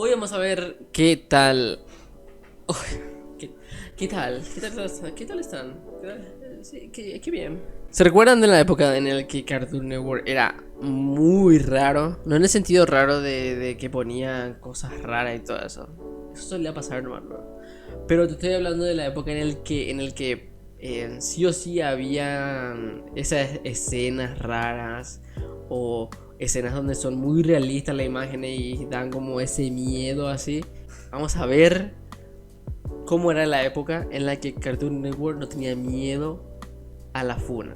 Hoy vamos a ver qué tal. Uy, ¿qué, qué tal? ¿Qué tal están? Sí, qué bien. ¿Se recuerdan de la época en la que Cartoon Network era muy raro? No en el sentido raro de que ponía cosas raras y todo eso. Eso solía pasar nomás, bro. Pero te estoy hablando de la época en el que sí o sí había esas escenas raras o escenas donde son muy realistas las imágenes y dan como ese miedo así. Vamos a ver cómo era la época en la que Cartoon Network no tenía miedo a la funa,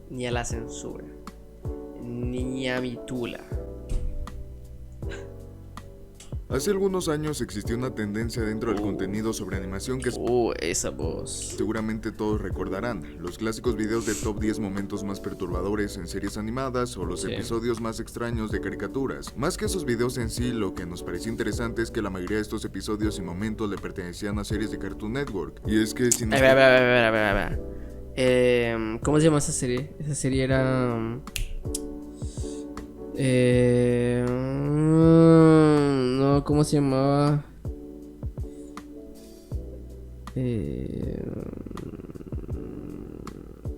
ni a la censura, ni a mi tula. Hace algunos años existió una tendencia dentro del contenido sobre animación que Esa voz. seguramente todos recordarán, los clásicos videos de top 10 momentos más perturbadores en series animadas o los Sí. episodios más extraños de caricaturas. Más que esos videos en sí, lo que nos pareció interesante es que la mayoría de estos episodios y momentos le pertenecían a series de Cartoon Network. Y es que si nos... A ver. ¿Cómo se llama esa serie? Esa serie era... no, ¿cómo se llamaba?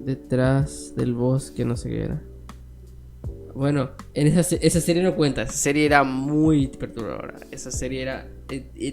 Detrás del bosque, no sé qué era. Bueno, en esa serie no cuenta. Esa serie era muy perturbadora. Esa serie era...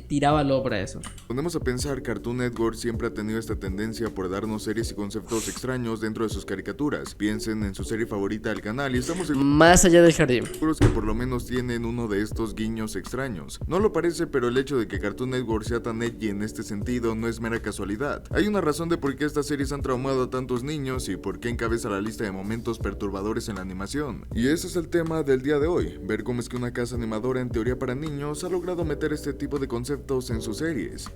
tiraba lo para eso. ponemos a pensar, Cartoon Network siempre ha tenido esta tendencia por darnos series y conceptos extraños dentro de sus caricaturas. Piensen en su serie favorita del canal y estamos Más allá del jardín. seguros que por lo menos tienen uno de estos guiños extraños. No lo parece, pero el hecho de que Cartoon Network sea tan edgy en este sentido no es mera casualidad. Hay una razón de por qué estas series han traumado a tantos niños y por qué encabeza la lista de momentos perturbadores en la animación. Y ese es el tema del día de hoy, ver cómo es que una casa animadora en teoría para niños ha logrado meter este tipo de conceptos en sus series.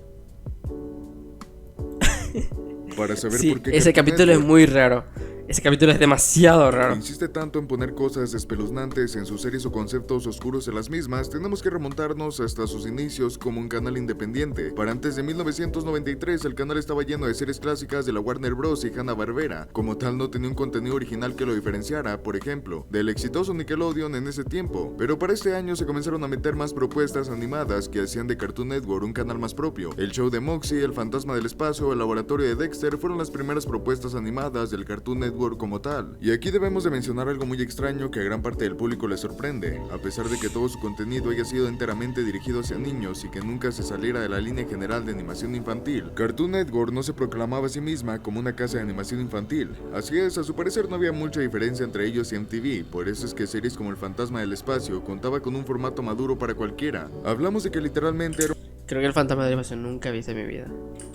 Para saber Sí, por qué ese Cartoon capítulo es Network muy raro. Ese capítulo es demasiado raro. insiste tanto en poner cosas espeluznantes en sus series o conceptos oscuros en las mismas, tenemos que remontarnos hasta sus inicios como un canal independiente. Para antes de 1993, el canal estaba lleno de series clásicas de la Warner Bros. Y Hanna-Barbera. Como tal, no tenía un contenido original que lo diferenciara, por ejemplo, del exitoso Nickelodeon en ese tiempo. Pero para este año se comenzaron a meter más propuestas animadas que hacían de Cartoon Network un canal más propio. El show de Moxie, El Fantasma del Espacio, El Laboratorio de Dexter fueron las primeras propuestas animadas del Cartoon Network como tal. Y aquí debemos de mencionar algo muy extraño que a gran parte del público le sorprende. A pesar de que todo su contenido haya sido enteramente dirigido hacia niños y que nunca se saliera de la línea general de animación infantil, Cartoon Network no se proclamaba a sí misma como una casa de animación infantil. Así es, a su parecer no había mucha diferencia entre ellos y MTV, por eso es que series como El Fantasma del Espacio contaba con un formato maduro para cualquiera. Hablamos de que literalmente era Creo que el fantasma de la animación nunca he visto en mi vida.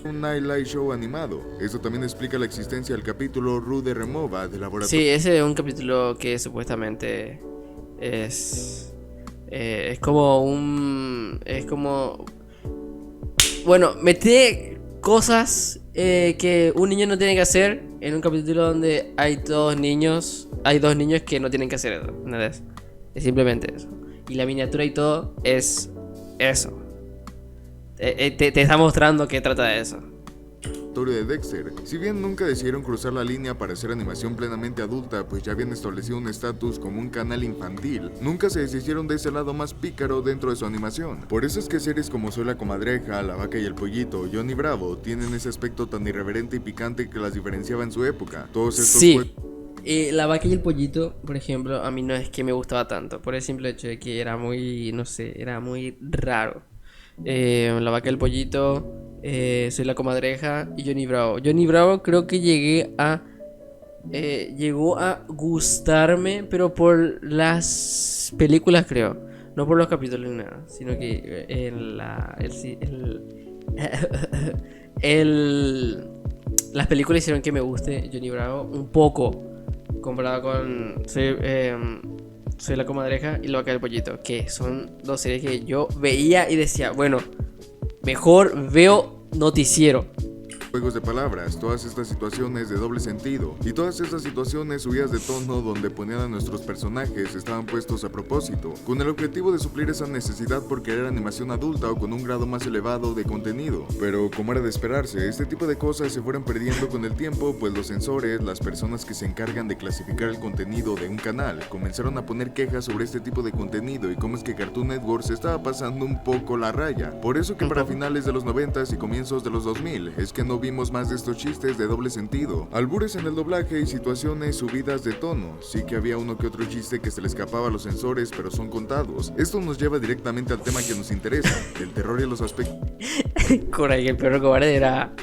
un Nightlight Show animado. Esto también explica la existencia del capítulo Rude Remova del laboratorio. Sí, ese es un capítulo que supuestamente es como un... Es como... Bueno, mete cosas que un niño no tiene que hacer en un capítulo donde hay dos niños que no tienen que hacer eso, ¿entendés? Es simplemente eso. Y la miniatura y todo es eso. Te está mostrando que trata de eso. De Dexter. Si bien nunca decidieron cruzar la línea para hacer animación plenamente adulta, pues ya habían establecido un estatus como un canal infantil, nunca se deshicieron de ese lado más pícaro dentro de su animación. Por eso es que series como Soy la Comadreja, La Vaca y el Pollito, Johnny Bravo tienen ese aspecto tan irreverente y picante que las diferenciaba en su época. Todos estos Sí. La vaca y el pollito, por ejemplo, a mí no es que me gustaba tanto, por el simple hecho de que era muy, no sé, era muy raro. La vaca y el pollito, Soy la Comadreja y Johnny Bravo. Johnny Bravo creo que llegó a gustarme, pero por las películas creo, no por los capítulos ni nada, sino que las películas hicieron que me guste Johnny Bravo un poco comparado con Soy la Comadreja y La Vaca del Pollito, que son dos series que yo veía y decía, bueno, mejor veo noticiero. juegos de palabras, todas estas situaciones de doble sentido y todas estas situaciones subidas de tono donde ponían a nuestros personajes estaban puestos a propósito, con el objetivo de suplir esa necesidad por querer animación adulta o con un grado más elevado de contenido. Pero como era de esperarse, este tipo de cosas se fueron perdiendo con el tiempo, pues los censores, las personas que se encargan de clasificar el contenido de un canal, comenzaron a poner quejas sobre este tipo de contenido y cómo es que Cartoon Network se estaba pasando un poco la raya. Por eso que para finales de los 90s y comienzos de los 2000 es que no vimos más de estos chistes de doble sentido, albures en el doblaje y situaciones subidas de tono. Sí que había uno que otro chiste que se le escapaba a los censores, pero son contados. Esto nos lleva directamente al tema que nos interesa, el terror y los aspectos. Coraje el perro cobarde era.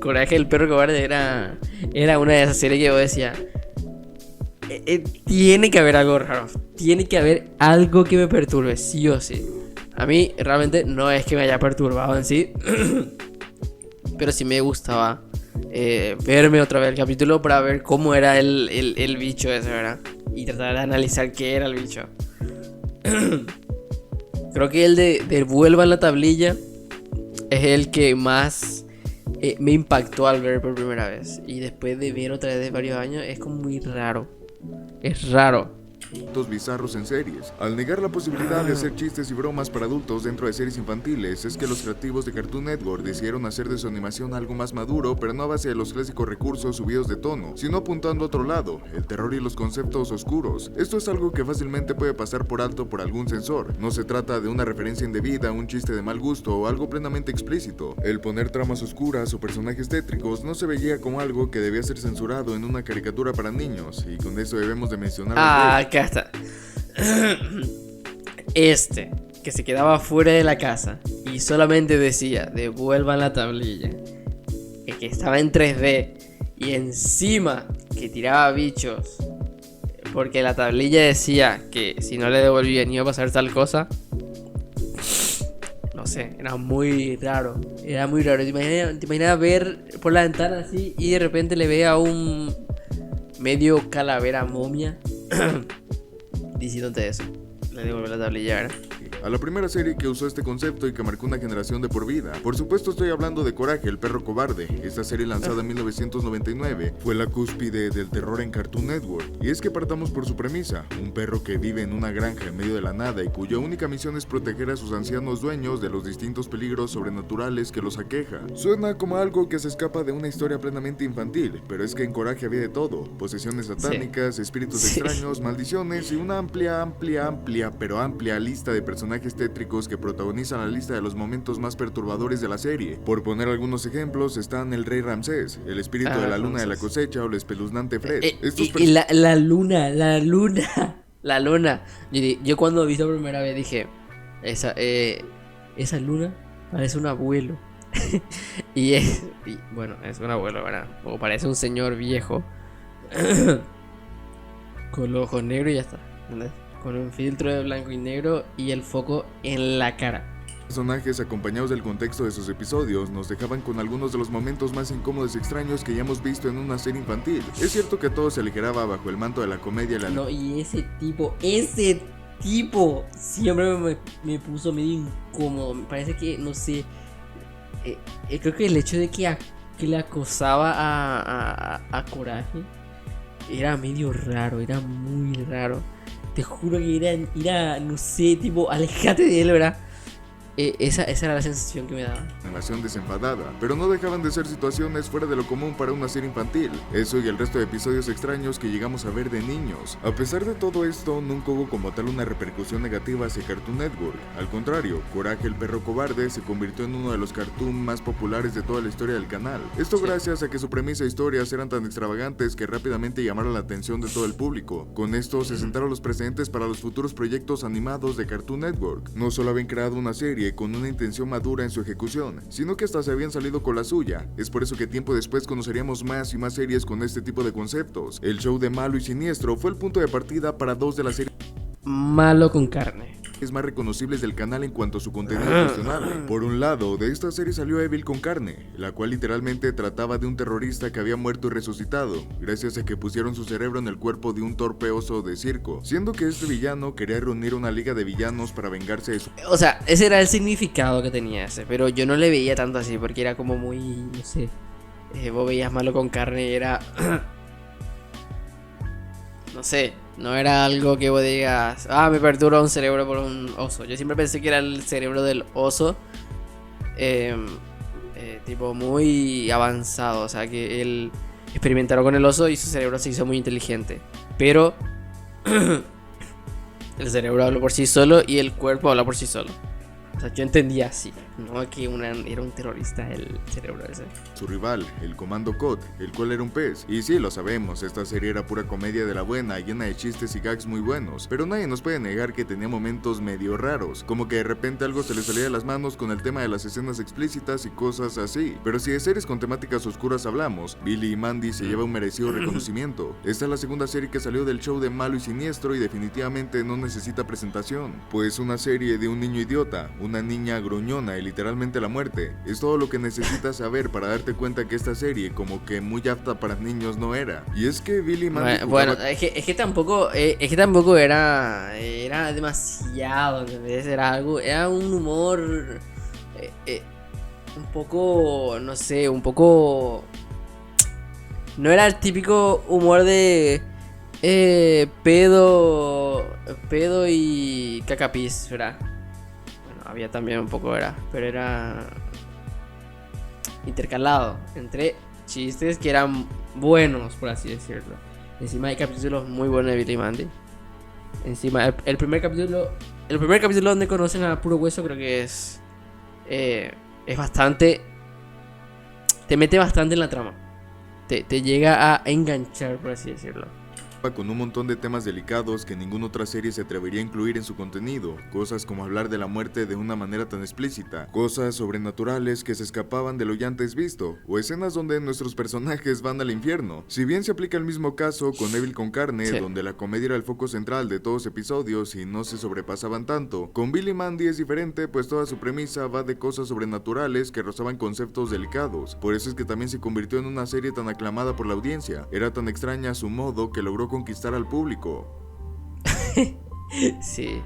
Coraje el perro cobarde era una de esas series que yo decía. Tiene que haber algo raro. Tiene que haber algo que me perturbe, sí o sí. A mí realmente no es que me haya perturbado en sí. Pero sí me gustaba verme otra vez el capítulo para ver cómo era el bicho ese, ¿verdad? Y tratar de analizar qué era el bicho. Creo que el de Vuelva en la tablilla es el que más me impactó al ver por primera vez. Y después de ver otra vez de varios años es como muy raro. Es raro. Bizarros en series. Al negar la posibilidad de hacer chistes y bromas para adultos dentro de series infantiles, es que los creativos de Cartoon Network decidieron hacer de su animación algo más maduro, pero no a base de los clásicos recursos subidos de tono, sino apuntando a otro lado, el terror y los conceptos oscuros. Esto es algo que fácilmente puede pasar por alto por algún censor. No se trata de una referencia indebida, un chiste de mal gusto o algo plenamente explícito. El poner tramas oscuras o personajes tétricos no se veía como algo que debía ser censurado en una caricatura para niños, y con eso debemos de mencionar Acá está. Este, que se quedaba fuera de la casa y solamente decía devuelvan la tablilla, que estaba en 3D y encima que tiraba bichos porque la tablilla decía que si no le devolvían iba a pasar tal cosa. No sé, era muy raro. Era muy raro. Te imaginas ver por la ventana así y de repente le ve a un medio calavera momia diciéndote eso. Le devuelve la tablilla, ¿verdad? A la primera serie que usó este concepto y que marcó una generación de por vida. Por supuesto estoy hablando de Coraje, el perro cobarde. Esta serie lanzada en 1999 fue la cúspide del terror en Cartoon Network. Y es que partamos por su premisa, un perro que vive en una granja en medio de la nada y cuya única misión es proteger a sus ancianos dueños de los distintos peligros sobrenaturales que los aqueja. Suena como algo que se escapa de una historia plenamente infantil, pero es que en Coraje había de todo, posesiones satánicas, espíritus extraños, maldiciones y una amplia lista de personajes tétricos que protagonizan la lista de los momentos más perturbadores de la serie. Por poner algunos ejemplos están el rey Ramsés, el espíritu de la luna de la cosecha o el espeluznante Fred. La luna. Yo cuando vi por primera vez dije, esa luna parece un abuelo. y bueno, es un abuelo, ¿verdad? O parece un señor viejo con los ojos negros y ya está, ¿entendés? Con un filtro de blanco y negro y el foco en la cara. Personajes acompañados del contexto de sus episodios nos dejaban con algunos de los momentos más incómodos y extraños que ya hemos visto en una serie infantil. Es cierto que todo se aligeraba bajo el manto de la comedia. No, y ese tipo siempre me puso medio incómodo. Me parece que, no sé, creo que el hecho de que le acosaba a Coraje era medio raro, era muy raro. Te juro que era, no sé, tipo, alejate de él, ¿verdad? Esa era la sensación que me daba. Animación desenfadada, pero no dejaban de ser situaciones fuera de lo común para una serie infantil. Eso y el resto de episodios extraños que llegamos a ver de niños. A pesar de todo esto, nunca hubo como tal una repercusión negativa hacia Cartoon Network. Al contrario, Coraje el perro cobarde se convirtió en uno de los cartoons más populares de toda la historia del canal. Esto gracias a que su premisa e historias eran tan extravagantes que rápidamente llamaron la atención de todo el público. Con esto se sentaron los precedentes para los futuros proyectos animados de Cartoon Network. No solo habían creado una serie con una intención madura en su ejecución, sino que hasta se habían salido con la suya. Es por eso que tiempo después conoceríamos más y más series con este tipo de conceptos. El show de Malo y Siniestro fue el punto de partida para dos de las series Malo con carne más reconocibles del canal en cuanto a su contenido cuestionable. Por un lado, de esta serie salió Evil con carne, la cual literalmente trataba de un terrorista que había muerto y resucitado, gracias a que pusieron su cerebro en el cuerpo de un torpe oso de circo, siendo que este villano quería reunir una liga de villanos para vengarse de su... O sea, ese era el significado que tenía ese, pero yo no le veía tanto así, porque era como muy, no sé, vos veías malo con carne y era... no sé, no era algo que vos digas, me perturba un cerebro por un oso. Yo siempre pensé que era el cerebro del oso, tipo muy avanzado, o sea que él experimentaron con el oso y su cerebro se hizo muy inteligente. Pero el cerebro habla por sí solo y el cuerpo habla por sí solo. O sea, yo entendía así, no que era un terrorista el cerebro ese. Su rival, el Comando Cod, el cual era un pez. Y sí, lo sabemos, esta serie era pura comedia de la buena, llena de chistes y gags muy buenos, pero nadie nos puede negar que tenía momentos medio raros, como que de repente algo se le salía de las manos con el tema de las escenas explícitas y cosas así. Pero si de series con temáticas oscuras hablamos, Billy y Mandy se lleva un merecido reconocimiento. Esta es la segunda serie que salió del show de Malo y Siniestro y definitivamente no necesita presentación, pues una serie de un niño idiota, una niña gruñona y literalmente la muerte, es todo lo que necesitas saber para darte cuenta que esta serie como que muy apta para niños no era. Y es que Billy y Mandy bueno, es que tampoco era demasiado, ¿entendés? Era un humor un poco, no sé, un poco, no era el típico humor de pedo y cacapis, ¿verdad? Había también un poco, pero era intercalado entre chistes que eran buenos, por así decirlo. Encima hay capítulos muy buenos de Billy y Mandy. Encima, el primer capítulo donde conocen a Puro Hueso creo que es bastante... Te mete bastante en la trama. Te llega a enganchar, por así decirlo. Con un montón de temas delicados que ninguna otra serie se atrevería a incluir en su contenido, cosas como hablar de la muerte de una manera tan explícita, cosas sobrenaturales que se escapaban de lo ya antes visto, o escenas donde nuestros personajes van al infierno. Si bien se aplica el mismo caso con Neville con Carne, sí, donde la comedia era el foco central de todos los episodios y no se sobrepasaban tanto, con Billy y Mandy es diferente, pues toda su premisa va de cosas sobrenaturales que rozaban conceptos delicados. Por eso es que también se convirtió en una serie tan aclamada por la audiencia. Era tan extraña a su modo que logró conquistar al público. Sí,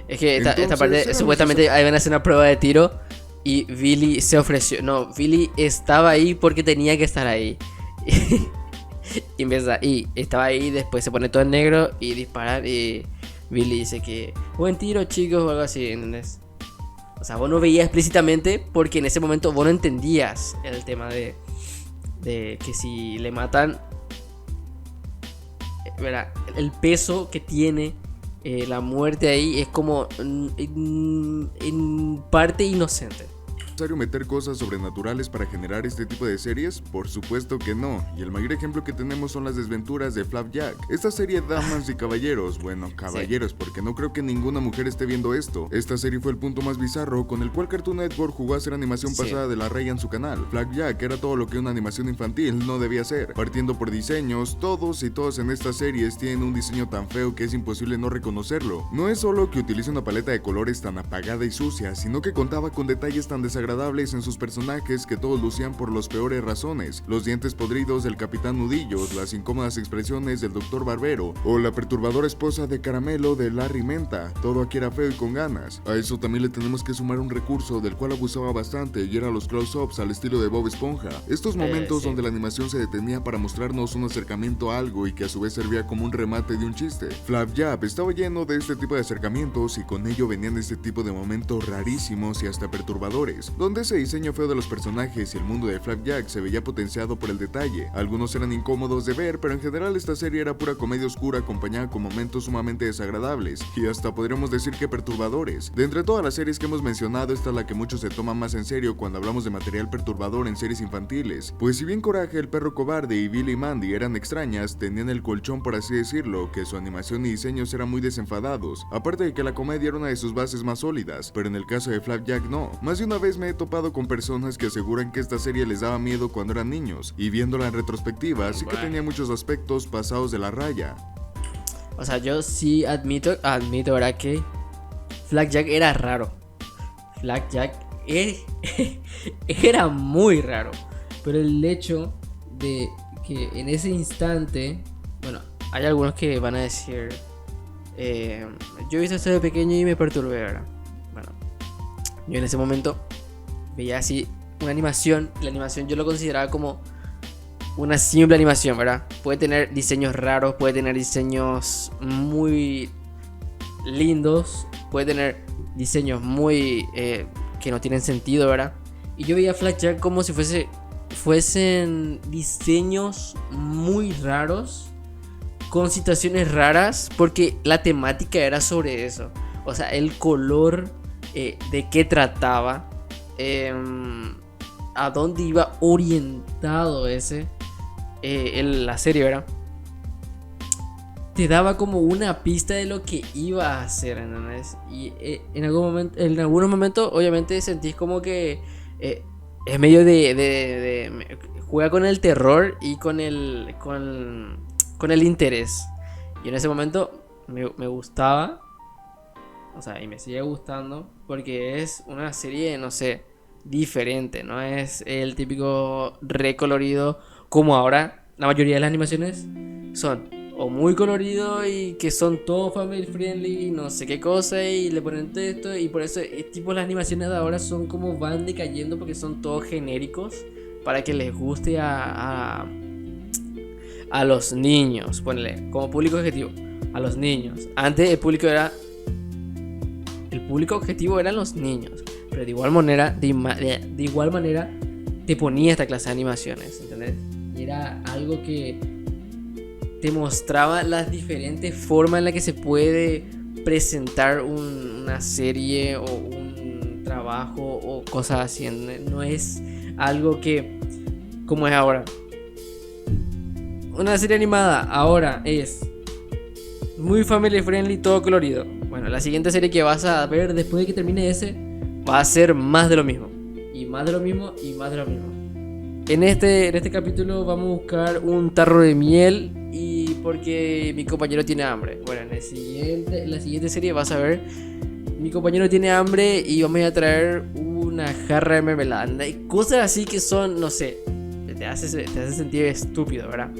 es que esta parte supuestamente iban a hacer una prueba de tiro y Billy se ofreció. No, Billy estaba ahí porque tenía que estar ahí. Y estaba ahí, después se pone todo en negro y disparan y Billy dice que buen tiro, chicos, o algo así, ¿entendés? O sea, vos no veías explícitamente porque en ese momento vos no entendías el tema de que si le matan, ¿verdad? El peso que tiene la muerte ahí es como en parte inocente. ¿Es necesario meter cosas sobrenaturales para generar este tipo de series? Por supuesto que no, y el mayor ejemplo que tenemos son las desventuras de Flapjack. Esta serie, damas y caballeros, bueno, caballeros, sí, porque no creo que ninguna mujer esté viendo esto. Esta serie fue el punto más bizarro con el cual Cartoon Network jugó a hacer animación pasada de la raya en su canal. Flapjack era todo lo que una animación infantil no debía ser, partiendo por diseños. Todos en estas series tienen un diseño tan feo que es imposible no reconocerlo. No es solo que utilice una paleta de colores tan apagada y sucia, sino que contaba con detalles tan desagradables en sus personajes que todos lucían por las peores razones: los dientes podridos del Capitán Nudillos, las incómodas expresiones del Dr. Barbero o la perturbadora esposa de Caramelo de Larry Menta. Todo aquí era feo y con ganas. A eso también le tenemos que sumar un recurso del cual abusaba bastante y eran los close-ups al estilo de Bob Esponja. Estos momentos donde la animación se detenía para mostrarnos un acercamiento a algo y que a su vez servía como un remate de un chiste. Flapjack estaba lleno de este tipo de acercamientos y con ello venían este tipo de momentos rarísimos y hasta perturbadores, donde ese diseño feo de los personajes y el mundo de Flapjack se veía potenciado por el detalle. Algunos eran incómodos de ver, pero en general esta serie era pura comedia oscura acompañada con momentos sumamente desagradables y hasta podríamos decir que perturbadores. De entre todas las series que hemos mencionado, esta es la que muchos se toman más en serio cuando hablamos de material perturbador en series infantiles, pues si bien Coraje, el perro cobarde y Billy y Mandy eran extrañas, tenían el colchón, por así decirlo, que su animación y diseños eran muy desenfadados, aparte de que la comedia era una de sus bases más sólidas, pero en el caso de Flapjack no. Más de una vez me he topado con personas que aseguran que esta serie les daba miedo cuando eran niños, y viéndola en retrospectiva, sí que tenía muchos aspectos pasados de la raya. O sea, yo sí admito, ¿verdad? Que Flapjack era raro. Flapjack era muy raro. Pero el hecho de que en ese instante, bueno, hay algunos que van a decir, yo he visto esto de pequeño y me perturbé, ¿verdad? Bueno, yo en ese momento veía así una animación. La animación yo lo consideraba como una simple animación, ¿verdad? Puede tener diseños raros, puede tener diseños muy lindos, puede tener diseños muy que no tienen sentido, ¿verdad? Y yo veía Flapjack como si fuesen diseños muy raros, con situaciones raras, porque la temática era sobre eso. O sea, el color, de qué trataba, a dónde iba orientado la serie, ¿verdad? Te daba como una pista de lo que iba a hacer, ¿entendés? Y en algunos momentos, obviamente, sentís como que es medio juega con el terror y con el interés. Y en ese momento me gustaba, o sea, y me sigue gustando, porque es una serie, no sé, diferente. No es el típico recolorido como ahora. La mayoría de las animaciones son o muy colorido y que son todo family friendly, no sé qué cosa, y le ponen texto, y por eso tipo las animaciones de ahora son como van decayendo, porque son todos genéricos para que les guste a los niños, ponle como público objetivo a los niños. Antes el público objetivo eran los niños, pero de igual manera te ponía esta clase de animaciones, ¿entendés? Y era algo que te mostraba las diferentes formas en las que se puede presentar una serie o un trabajo o cosas así. No es algo que, como es ahora, una serie animada ahora es muy family friendly, todo colorido. Bueno, la siguiente serie que vas a ver después de que termine ese va a ser más de lo mismo, y más de lo mismo, y más de lo mismo. En este capítulo vamos a buscar un tarro de miel, y porque mi compañero tiene hambre. Bueno, en la siguiente serie vas a ver, mi compañero tiene hambre y vamos a traer una jarra de mermelada. Y cosas así que son, no sé, te hace sentir estúpido, ¿verdad?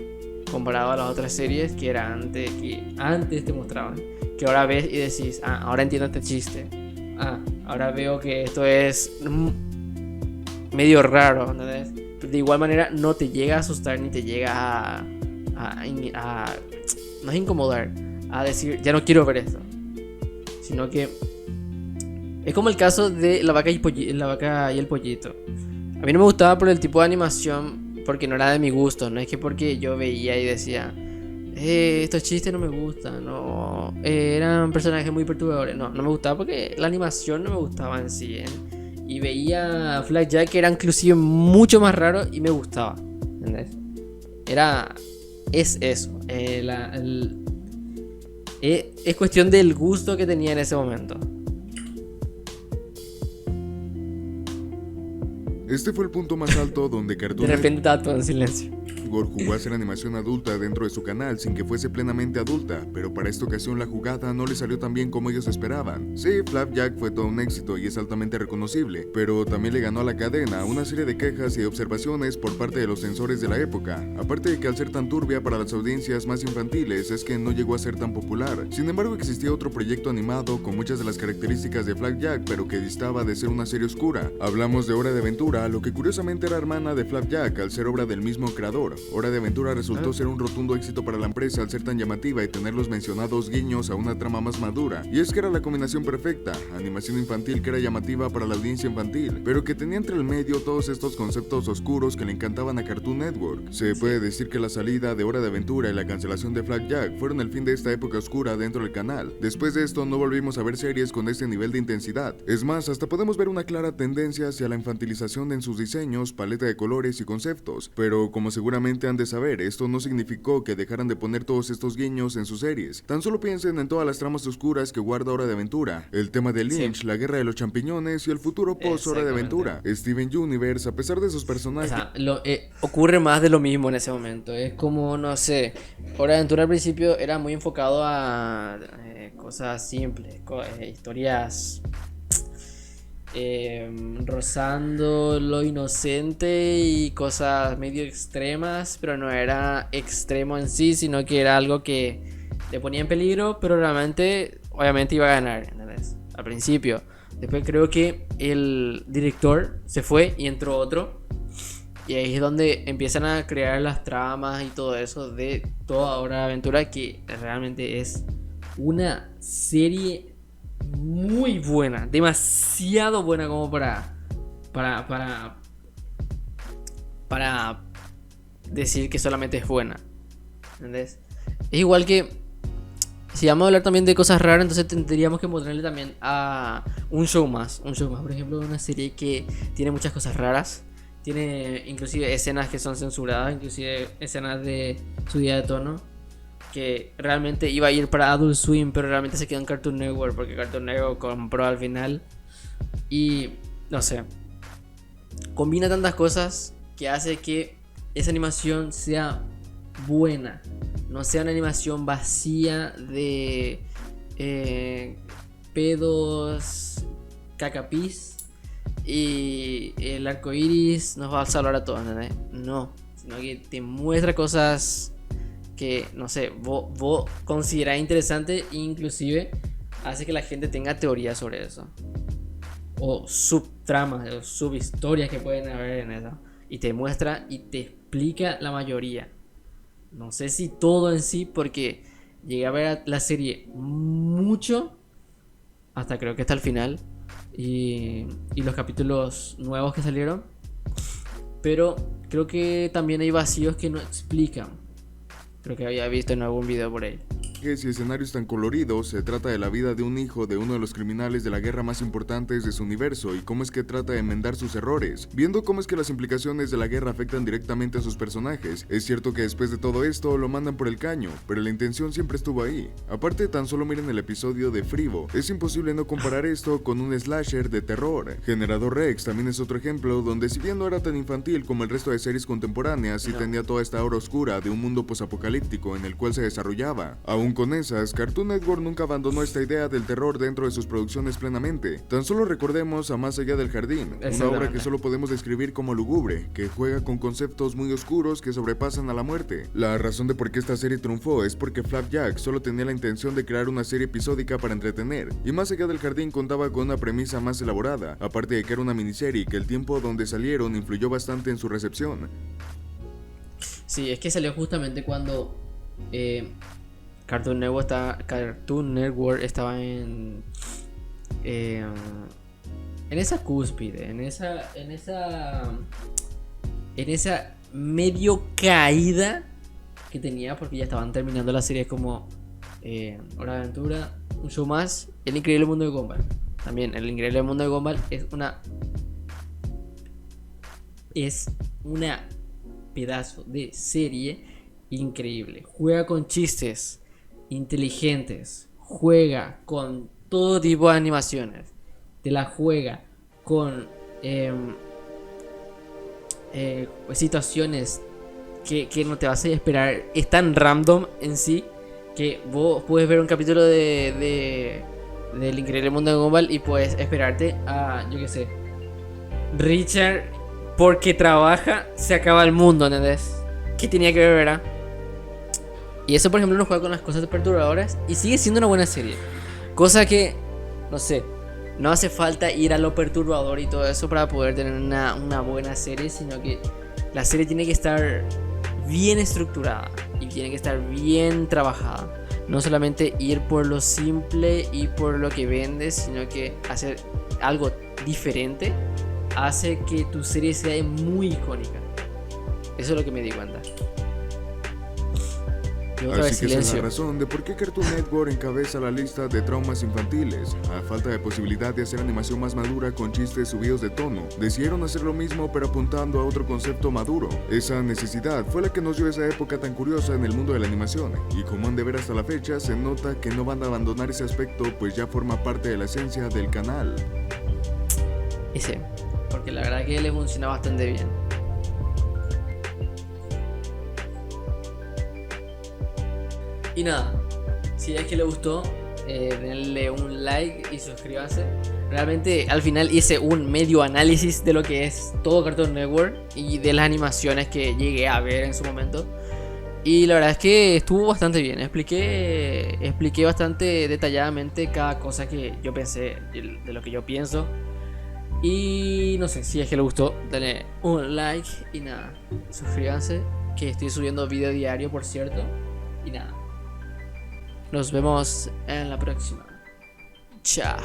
Comparado a las otras series que antes te mostraban, que ahora ves y decís, ahora entiendo este chiste. Ahora veo que esto es medio raro, ¿entendés? Pero de igual manera no te llega a asustar ni te llega no es incomodar, a decir ya no quiero ver esto, sino que es como el caso de La vaca y el pollito. A mí no me gustaba por el tipo de animación, porque no era de mi gusto. No es que porque yo veía y decía, estos chistes no me gustan, no, eran personajes muy perturbadores. No me gustaba porque la animación no me gustaba en sí, y veía Flapjack, que era inclusive mucho más raro, y me gustaba, ¿entendés? Es eso, es cuestión del gusto que tenía en ese momento. Este fue el punto más alto donde Cartoon De repente estaba todo en silencio. Network jugó a hacer animación adulta dentro de su canal sin que fuese plenamente adulta, pero para esta ocasión la jugada no le salió tan bien como ellos esperaban. Sí, Flapjack fue todo un éxito y es altamente reconocible, pero también le ganó a la cadena una serie de quejas y observaciones por parte de los censores de la época, aparte de que al ser tan turbia para las audiencias más infantiles es que no llegó a ser tan popular. Sin embargo, existía otro proyecto animado con muchas de las características de Flapjack, pero que distaba de ser una serie oscura. Hablamos de Hora de Aventura, lo que curiosamente era hermana de Flapjack al ser obra del mismo creador. Hora de Aventura resultó ser un rotundo éxito para la empresa al ser tan llamativa y tener los mencionados guiños a una trama más madura. Y es que era la combinación perfecta, animación infantil que era llamativa para la audiencia infantil, pero que tenía entre el medio todos estos conceptos oscuros que le encantaban a Cartoon Network. Se puede decir que la salida de Hora de Aventura y la cancelación de Flapjack fueron el fin de esta época oscura dentro del canal. Después de esto no volvimos a ver series con este nivel de intensidad. Es más, hasta podemos ver una clara tendencia hacia la infantilización en sus diseños, paleta de colores y conceptos, pero como seguramente han de saber, esto no significó que dejaran de poner todos estos guiños en sus series. Tan solo piensen en todas las tramas oscuras que guarda Hora de Aventura, el tema de Lynch, la guerra de los champiñones y el futuro post Hora de Aventura. Steven Universe, a pesar de sus personajes, O sea, ocurre más de lo mismo en ese momento. Es como, no sé, Hora de Aventura al principio era muy enfocado a cosas simples, historias rozando lo inocente y cosas medio extremas, pero no era extremo en sí, sino que era algo que le ponía en peligro, pero realmente, obviamente iba a ganar, ¿entendés? Al principio. Después creo que el director se fue y entró otro, Y ahí es donde empiezan a crear las tramas y todo eso de toda Hora de Aventura, que realmente es una serie muy buena, demasiado buena como para decir que solamente es buena. ¿Entendés? Es igual que si vamos a hablar también de cosas raras, entonces tendríamos que mostrarle también a un show más, por ejemplo, una serie que tiene muchas cosas raras. Tiene inclusive escenas que son censuradas, inclusive escenas de subida de tono, que realmente iba a ir para Adult Swim, pero realmente se quedó en Cartoon Network porque Cartoon Network compró al final. Y no sé, combina tantas cosas que hace que esa animación sea buena, no sea una animación vacía de pedos, cacapis y el arco iris nos va a salvar a todos, ¿entendés? No, sino que te muestra cosas que, no sé, vos considerás interesante e inclusive hace que la gente tenga teorías sobre eso. O subtramas, o subhistorias que pueden haber en eso. Y te muestra y te explica la mayoría. No sé si todo en sí, porque llegué a ver la serie mucho, hasta creo que hasta el final. Y los capítulos nuevos que salieron. Pero creo que también hay vacíos que no explican. Creo que había visto en algún video por ahí. Y escenarios tan coloridos, se trata de la vida de un hijo de uno de los criminales de la guerra más importantes de su universo y cómo es que trata de enmendar sus errores, viendo cómo es que las implicaciones de la guerra afectan directamente a sus personajes. Es cierto que después de todo esto lo mandan por el caño, pero la intención siempre estuvo ahí. Aparte, tan solo miren el episodio de Frivo, es imposible no comparar esto con un slasher de terror. Generador Rex también es otro ejemplo donde, si bien no era tan infantil como el resto de series contemporáneas, sí tenía toda esta aura oscura de un mundo posapocalíptico en el cual se desarrollaba. Aún con esas, Cartoon Network nunca abandonó esta idea del terror dentro de sus producciones plenamente. Tan solo recordemos a Más allá del jardín, una obra que solo podemos describir como lúgubre, que juega con conceptos muy oscuros que sobrepasan a la muerte. La razón de por qué esta serie triunfó es porque Flapjack solo tenía la intención de crear una serie episódica para entretener, y Más allá del jardín contaba con una premisa más elaborada, aparte de que era una miniserie que el tiempo donde salieron influyó bastante en su recepción. Sí, es que salió justamente cuando Cartoon Network estaba en esa cúspide, en esa medio caída que tenía, porque ya estaban terminando las series como Hora de Aventura, un show más, El Increíble Mundo de Gumball. También El Increíble Mundo de Gumball es una pedazo de serie increíble. Juega con chistes inteligentes, juega con todo tipo de animaciones, te la juega con situaciones que no te vas a esperar. Es tan random en sí que vos puedes ver un capítulo del Increíble Mundo de Gumball y puedes esperarte a, yo qué sé, Richard, porque trabaja, se acaba el mundo, ¿entendés? ¿Qué tenía que ver, verdad? Y eso, por ejemplo, no juega con las cosas perturbadoras y sigue siendo una buena serie. Cosa que, no sé, no hace falta ir a lo perturbador y todo eso para poder tener una buena serie, sino que la serie tiene que estar bien estructurada y tiene que estar bien trabajada. No solamente ir por lo simple y por lo que vendes, sino que hacer algo diferente hace que tu serie sea muy icónica. Eso es lo que me di cuenta. Así que esa es la razón de por qué Cartoon Network encabeza la lista de traumas infantiles. A falta de posibilidad de hacer animación más madura con chistes subidos de tono, decidieron hacer lo mismo pero apuntando a otro concepto maduro. Esa necesidad fue la que nos dio esa época tan curiosa en el mundo de la animación, y como han de ver hasta la fecha, se nota que no van a abandonar ese aspecto, pues ya forma parte de la esencia del canal. Ese, porque la verdad que le funciona bastante bien. Y nada, si es que le gustó, denle un like y suscríbanse. Realmente al final hice un medio análisis de lo que es todo Cartoon Network y de las animaciones que llegué a ver en su momento. Y la verdad es que estuvo bastante bien. Expliqué bastante detalladamente cada cosa que yo pensé, de lo que yo pienso. Y no sé, si es que les gustó, dale un like y nada, suscríbanse, que estoy subiendo video diario, por cierto. Y nada, nos vemos en la próxima. Chao.